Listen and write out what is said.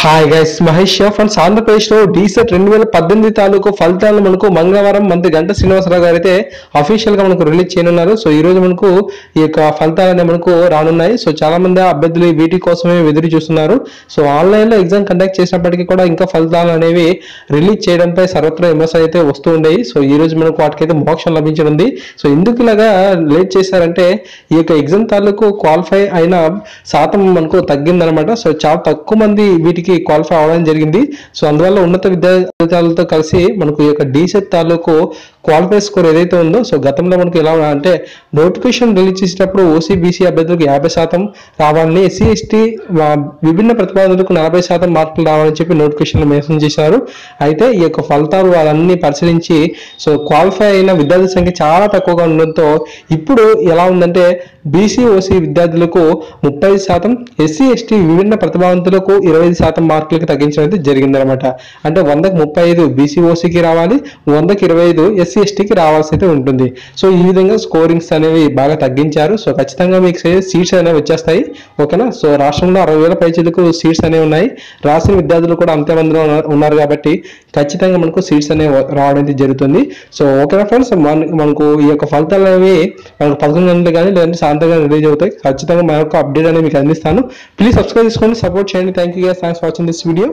Hi guys, Mahesh ఫ్రమ్స్ Andhra Pradesh లో DEECET 2018 తాలూకు ఫలితాలను మనకు మంగళవారం మంత్రి గంటా శ్రీనివాసరావు గారు అయితే అఫీషియల్ గా మనకు రిలీజ్ చేయనున్నారు. సో ఈ రోజు మనకు ఈ యొక్క ఫలితాలు మనకు రానున్నాయి. సో చాలా మంది అభ్యర్థులు వీటి కోసమే ఎదురు చూస్తున్నారు. సో ఆన్లైన్ లో ఎగ్జామ్ కండక్ట్ చేసినప్పటికీ కూడా ఇంకా ఫలితాలు అనేవి రిలీజ్ చేయడంపై సర్వత్రా విమర్శలు అయితే వస్తూ ఉండేవి. సో ఈ రోజు మనకు వాటికైతే మోక్షం లభించనుంది. సో ఎందుకు ఇలాగా లేట్ చేశారంటే ఈ యొక్క ఎగ్జామ్ తాలూకు క్వాలిఫై అయిన శాతం మనకు తగ్గిందనమాట. సో చాలా తక్కువ మంది వీటికి క్వాలిఫై అవ్వడం జరిగింది. సో అందువల్ల ఉన్నత విద్యార్థులతో కలిసి మనకు ఈ యొక్క డీసెట్ తాలూకు క్వాలిఫై స్కోర్ ఏదైతే ఉందో, సో గతంలో మనకు ఎలా అంటే నోటిఫికేషన్ రిలీజ్ చేసేటప్పుడు ఓసీ బీసీ అభ్యర్థులకు 50% రావాలని, ఎస్సీ ఎస్టీ విభిన్న ప్రతిపాదనలకు 40% మార్కులు రావాలని చెప్పి నోటిఫికేషన్ మెన్షన్ చేశారు. అయితే ఈ యొక్క ఫలితాలు వాళ్ళన్నీ పరిశీలించి సో క్వాలిఫై అయిన విద్యార్థుల సంఖ్య చాలా తక్కువగా ఉండడంతో ఇప్పుడు ఎలా ఉందంటే బీసీ ఓసీ విద్యార్థులకు 30%, ఎస్సీ ఎస్టీ విభిన్న ప్రతిభావంతులకు 25% మార్కులకు తగ్గించడం అయితే జరిగిందనమాట. అంటే 100కి 35 బీసీ ఓసీకి రావాలి, 100కి 25 ఎస్సీ ఎస్టీకి రావాల్సి అయితే ఉంటుంది. సో ఈ విధంగా స్కోరింగ్స్ అనేవి బాగా తగ్గించారు. సో ఖచ్చితంగా మీకు సీట్స్ అనేవి వచ్చేస్తాయి. ఓకేనా. సో రాష్ట్రంలో 60,000 పైచీలకు సీట్స్ అనేవి ఉన్నాయి. రాసిన విద్యార్థులు కూడా అంతే మందిలో ఉన్నారు కాబట్టి ఖచ్చితంగా మనకు సీట్స్ అనేవి రావడం అయితే జరుగుతుంది. సో ఓకేనా ఫ్రెండ్స్, మనకు ఈ యొక్క ఫలితాలు అనేవి మనకు 11 గంటలు కానీ లేదంటే సాయంత్రం రిలీజ్ అవుతాయి. ఖచ్చితంగా మన యొక్క అప్డేట్ అనేది మీకు అందిస్తాను. ప్లీజ్ సబ్స్క్రైబ్ చేసుకోండి, సపోర్ట్ చేయండి. Thank you guys, thanks for watching this video.